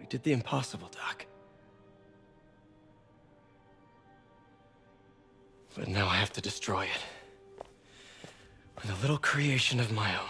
We did the impossible, Doc. But now I have to destroy it. With a little creation of my own.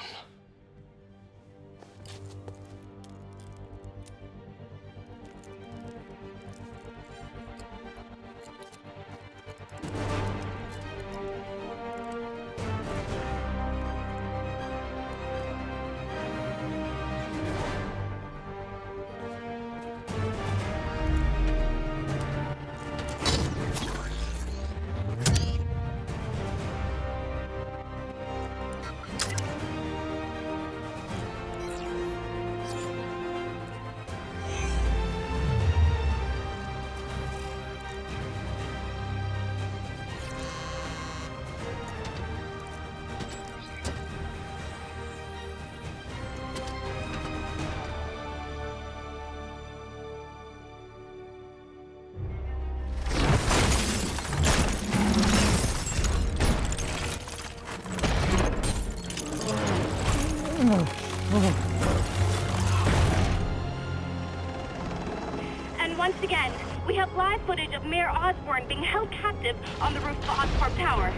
And once again, we have live footage of Mayor Osborn being held captive on the roof of Oscorp Tower.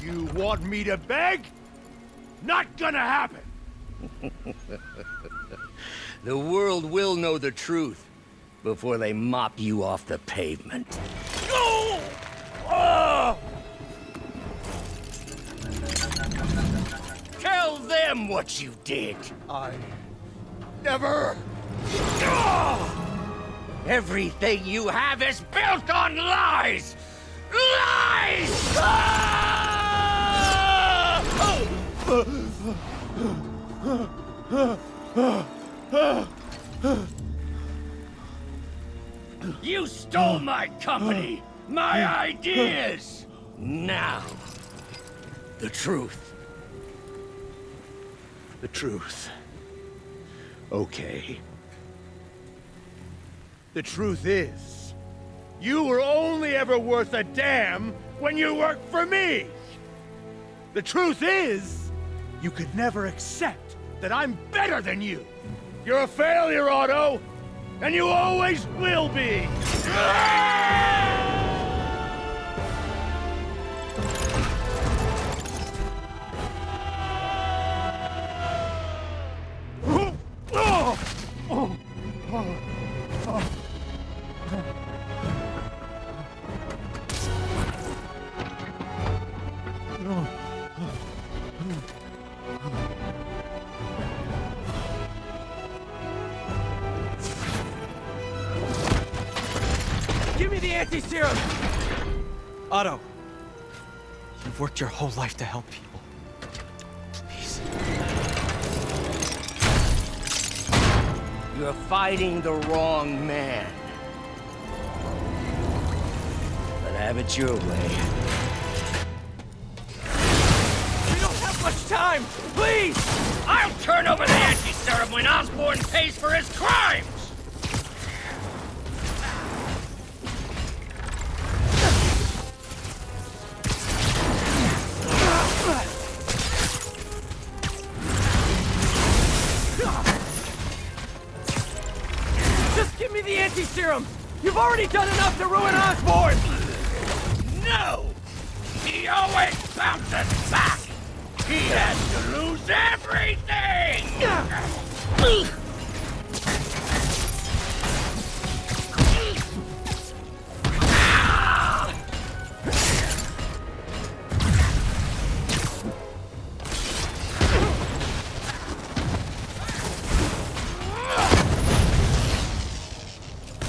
You want me to beg? Not gonna happen! The world will know the truth before they mop you off the pavement. Oh! Oh! Tell them what you did. I never... Everything you have is built on lies! Lies! You stole my company, my ideas! Now, the truth. The truth. Okay. The truth is, you were only ever worth a damn when you worked for me! The truth is, you could never accept that I'm better than you! You're a failure, Otto! And you always will be! Give me the anti-serum! Otto, you've worked your whole life to help people. Please. You're fighting the wrong man. But have it your way. We don't have much time! Please! I'll turn over the anti-serum when Osborn pays for his crimes! Just give me the anti-serum! You've already done enough to ruin Osborn! No! He always bounces back! He has to lose everything!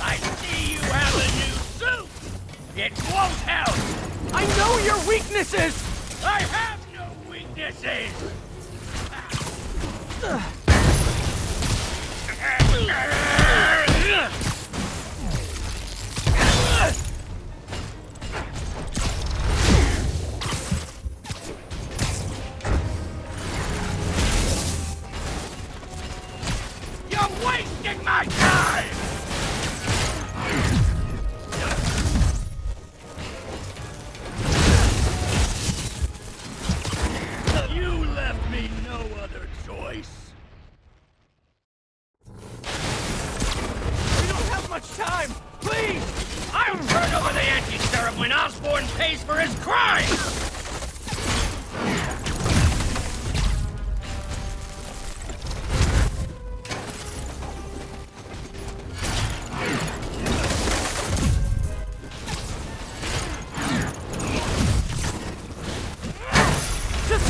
I see you have a new suit! It won't help! I know your weaknesses! I have no weaknesses! You're wasting my time!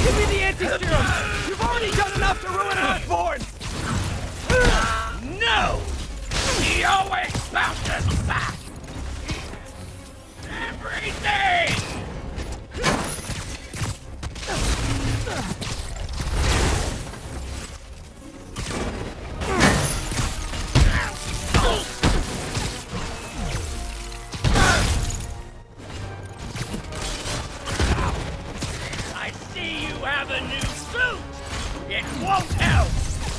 Give me the anti-serum! You've already done enough to ruin Osborn! No! He always bounces back! Everything! I see you have a new suit! It won't help!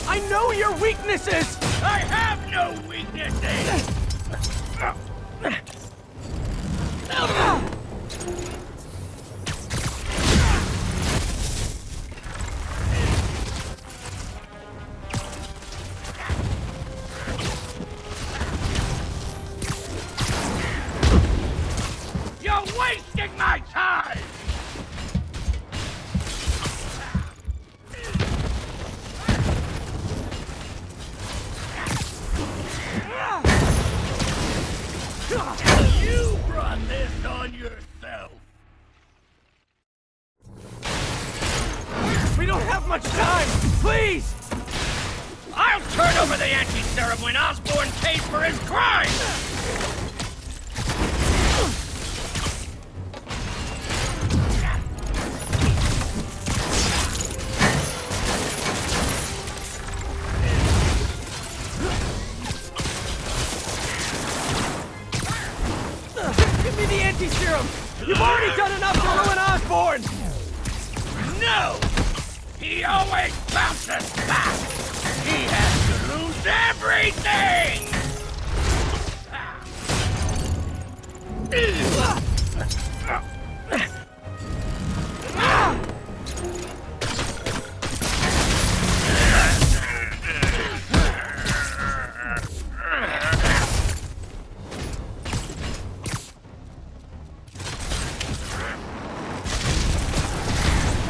I know your weaknesses! I have no weaknesses! You're wasting my time! You brought this on yourself! We don't have much time! Please! I'll turn over the anti-serum when Osborn pays for his crime! Give me the anti-serum! You've already done enough to ruin Osborn! No! He always bounces back! He has to lose everything!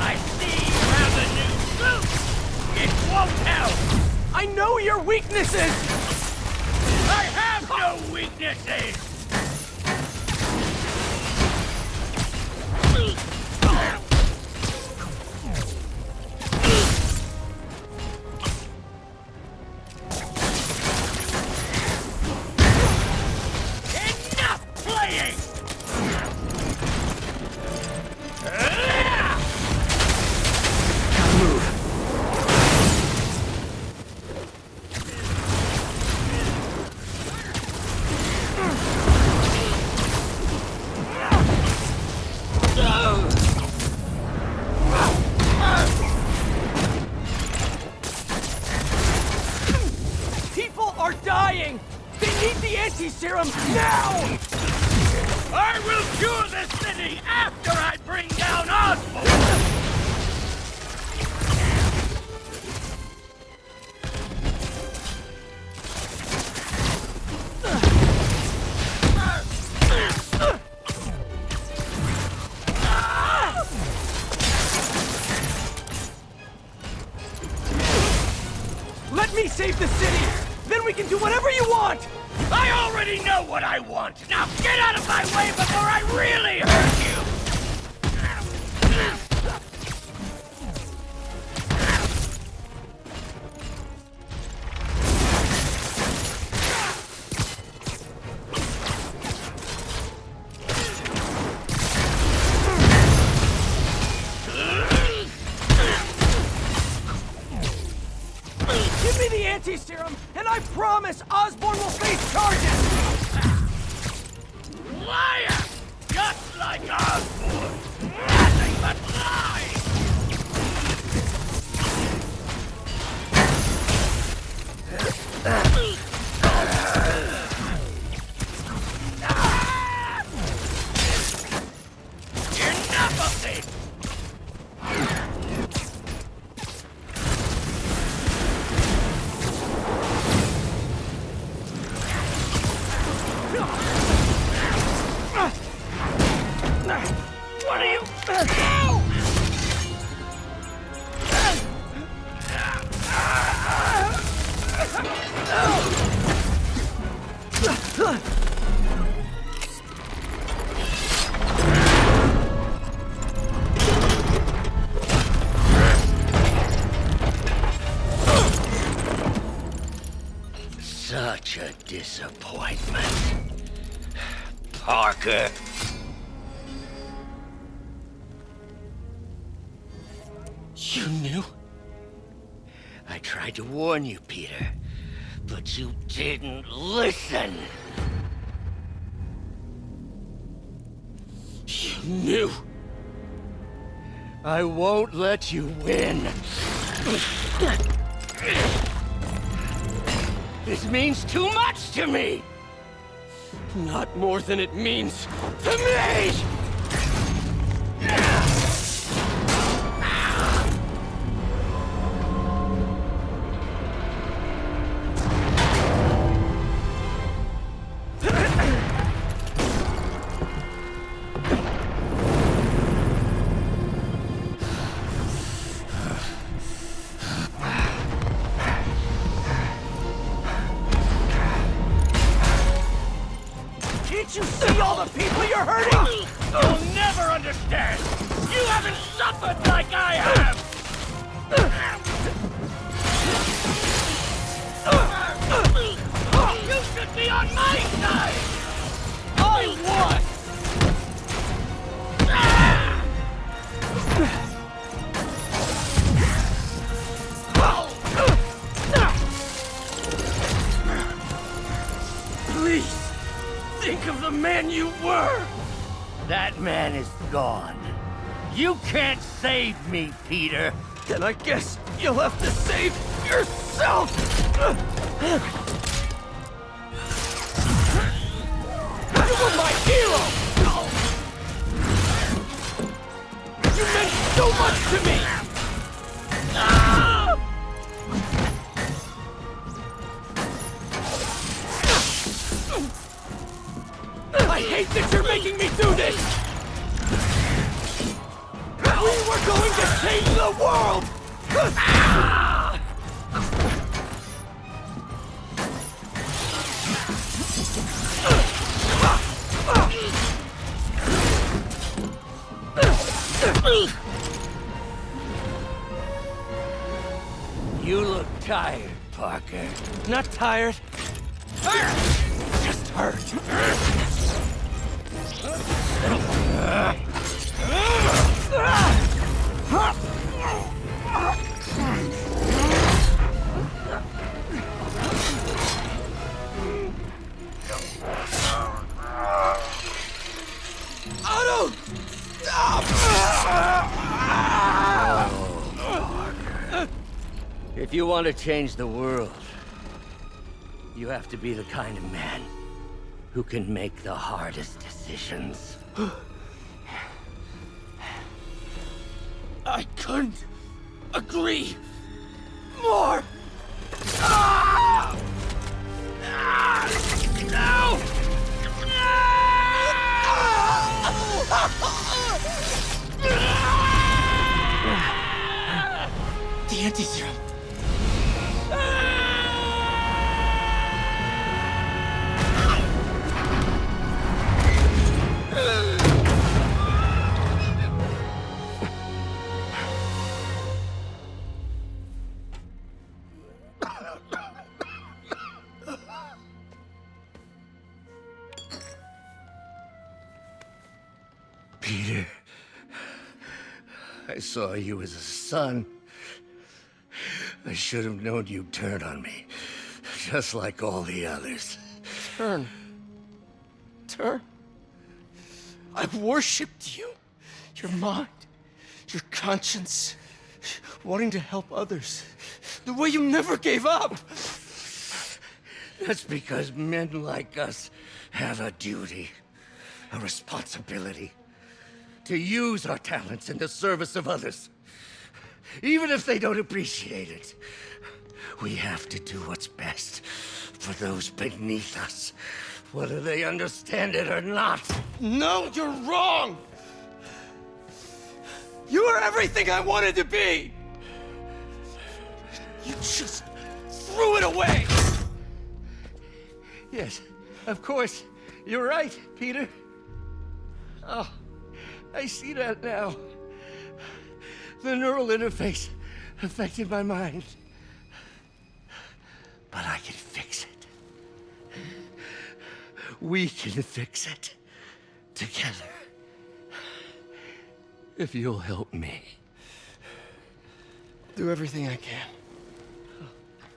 I see you have a new suit! It won't help! I know your weaknesses! I have no weaknesses! Enough playing! People are dying! They need the anti-serum now! I will cure the city after I bring down Osborn! Let me save the city! Then we can do whatever you want! I already know what I want! Now get out of my way before I really hurt you! Give me the anti-serum, and I promise Osborn will face charges! Liar! Just like Osborn! Nothing but lies! Enough of this! What are you... disappointment. Parker. You knew? I tried to warn you, Peter, but you didn't listen. You knew. I won't let you win. This means too much to me! Not more than it means to me! Can't you see all the people you're hurting? You'll never understand! You haven't suffered like I have! You should be on my side! I won! Please, think of the man you were! That man is gone. You can't save me, Peter. Then I guess you'll have to save yourself! You were my hero! You meant so much to me! I hate that you're making me do this! We were going to change the world! You look tired, Parker. Not tired. Just hurt. Otto! Stop! If you want to change the world, you have to be the kind of man who can make the hardest decisions. I couldn't agree more! No! The anti-serum. Peter, I saw you as a son. I should have known you'd turn on me, just like all the others. Turn. I worshipped you. Your mind, your conscience, wanting to help others. The way you never gave up. That's because men like us have a duty, a responsibility, to use our talents in the service of others. Even if they don't appreciate it, we have to do what's best for those beneath us, whether they understand it or not. No, you're wrong! You are everything I wanted to be! You just threw it away! Yes, of course. You're right, Peter. Oh, I see that now. The neural interface affected my mind. But I can fix it. We can fix it together. If you'll help me. Do everything I can.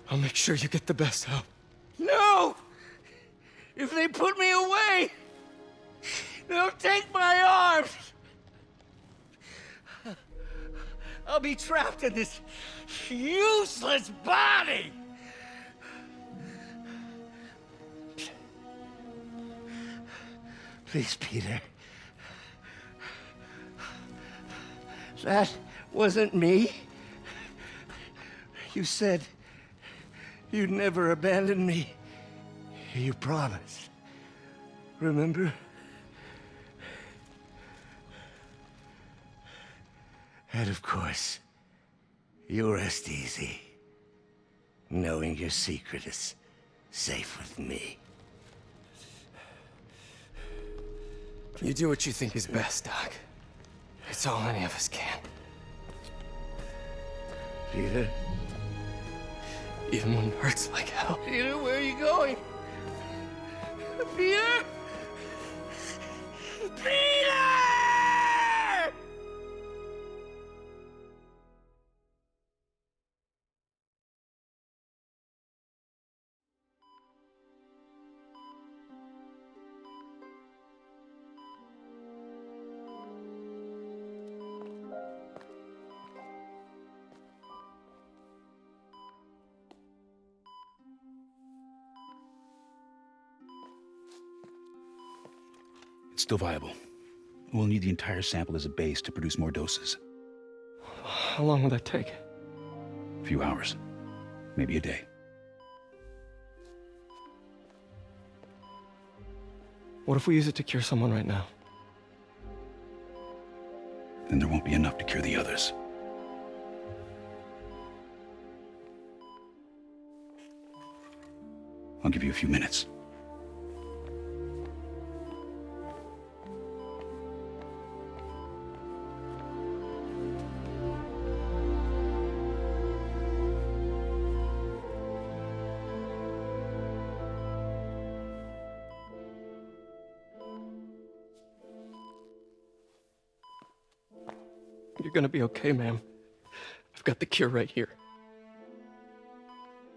I'll make sure you get the best help. No! If they put me away, they'll take my arms. I'll be trapped in this useless body. Please, Peter. That wasn't me. You said you'd never abandon me. You promised. Remember? And of course, you'll rest easy, knowing your secret is safe with me. You do what you think is best, Doc. It's all any of us can. Peter? Even when it hurts like hell. Peter, where are you going? Peter? Peter! It's still viable. We'll need the entire sample as a base to produce more doses. How long will that take? A few hours. Maybe a day. What if we use it to cure someone right now? Then there won't be enough to cure the others. I'll give you a few minutes. You're gonna be okay, ma'am. I've got the cure right here.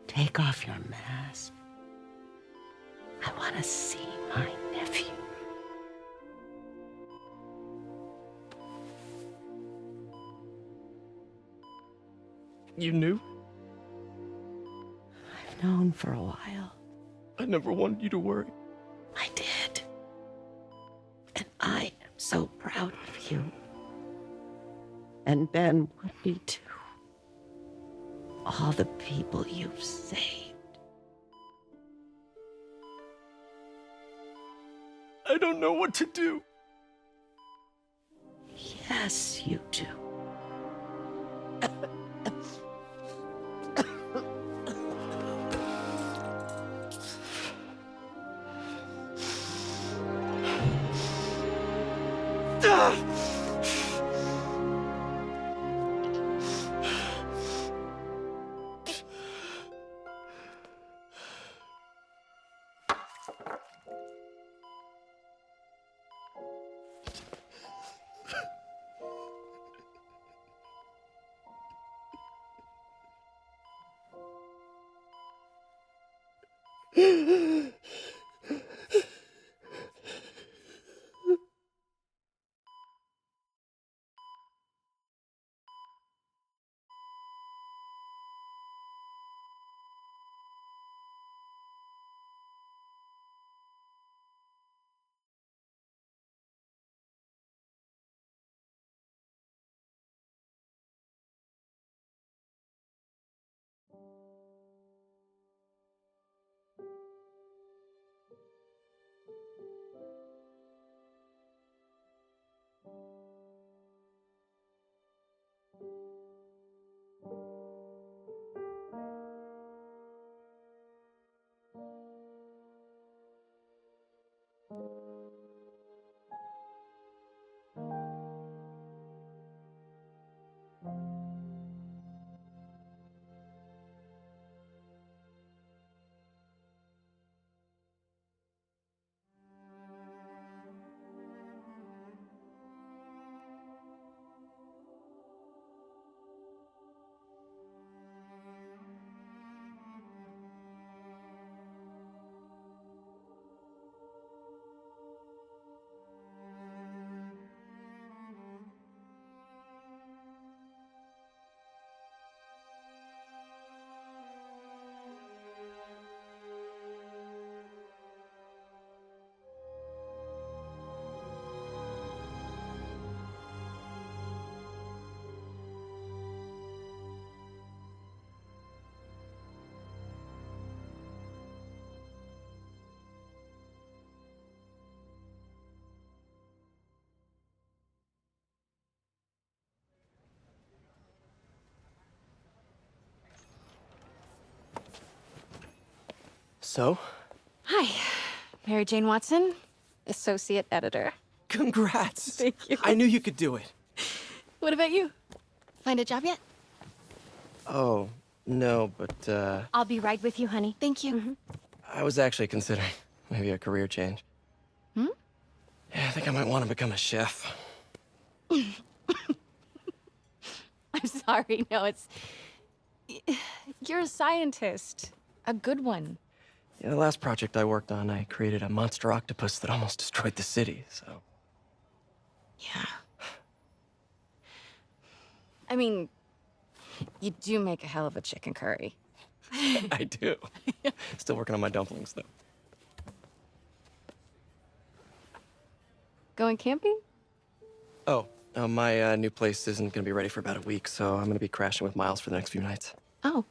Take off your mask. I want to see my nephew. You knew? I've known for a while. I never wanted you to worry. I did. And I am so proud of you. And Ben would be too. All the people you've saved. I don't know what to do. Yes, you do. So, Hi, Mary Jane Watson, Associate Editor. congrats. Thank you. I knew you could do it. What about you? Find a job yet? Oh, no, but, I'll be right with you, honey. Thank you. I was actually considering maybe a career change. Hmm? Yeah, I think I might want to become a chef. I'm sorry. No, it's. You're a scientist. A good one. Yeah, the last project I worked on, I created a monster octopus that almost destroyed the city, so... Yeah. I mean, you do make a hell of a chicken curry. I do. Still working on my dumplings, though. Going camping? Oh, my new place isn't gonna be ready for about a week, so I'm gonna be crashing with Miles for the next few nights. Oh.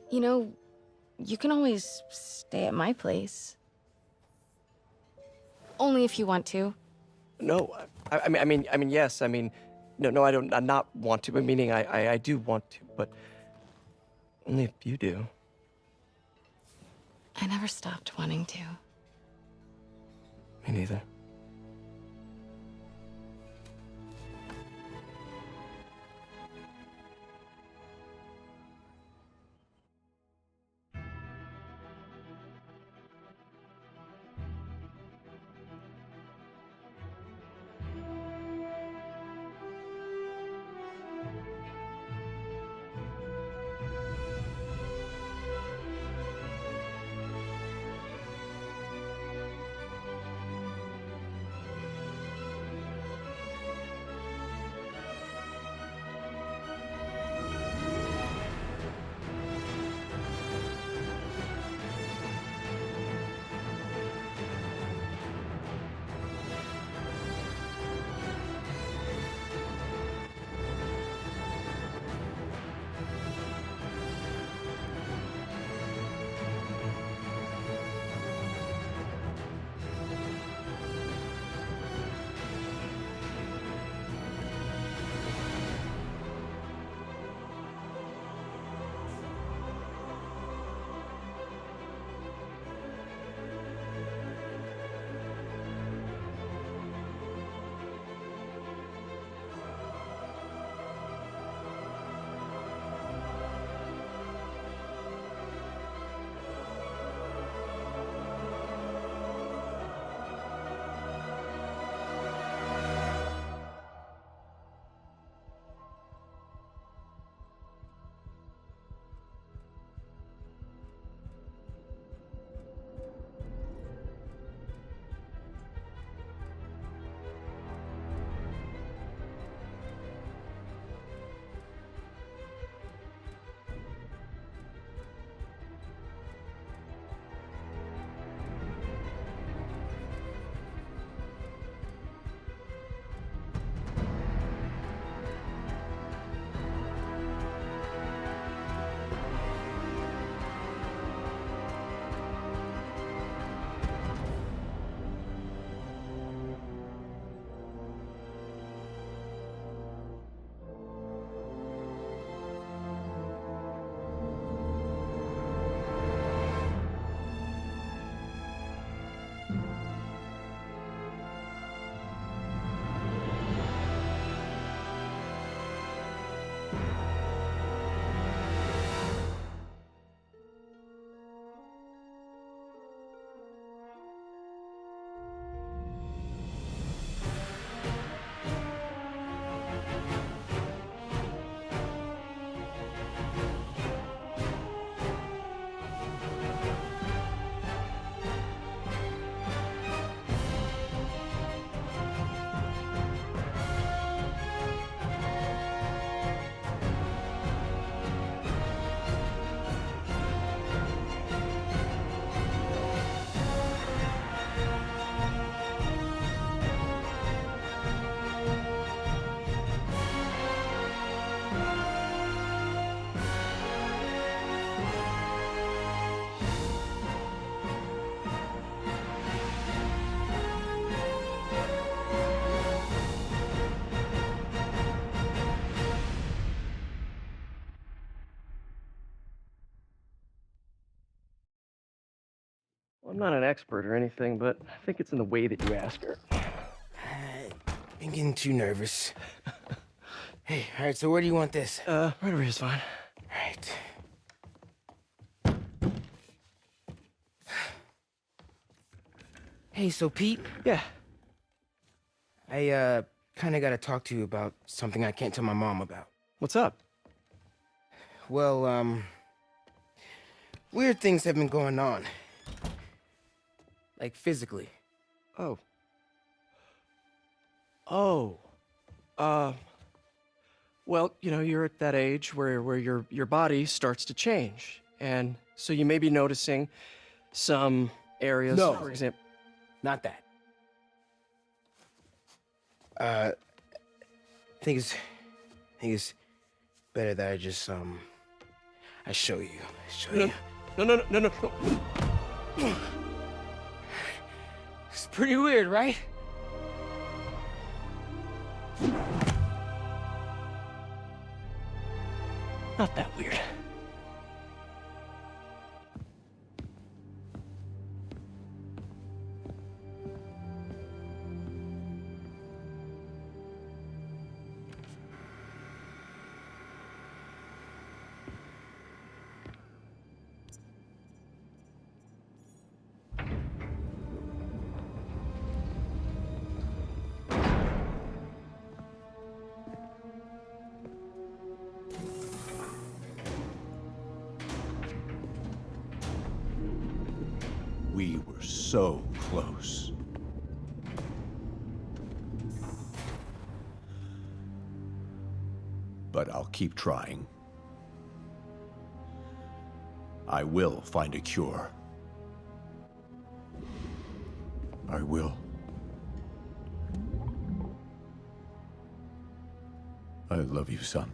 You know, you can always stay at my place. Only if you want to. No, I mean, yes. I mean, no, I don't. I not want to. But meaning, I do want to, but only if you do. I never stopped wanting to. Me neither. Well, I'm not an expert or anything, but I think it's in the way that you ask her. Been getting too nervous. Hey, all right, so where do you want this? Right over here's fine. Right. Hey, so Pete, Yeah. I kind of got to talk to you about something I can't tell my mom about. What's up? Well, weird things have been going on. Like physically. Oh. Oh. Well, you know, you're at that age where your body starts to change. And so you may be noticing some areas, No. for example. Not that. I think it's better that I just, I show you. No. It's pretty weird, right? Not that weird. We were so close. But I'll keep trying. I will find a cure. I will. I love you, son.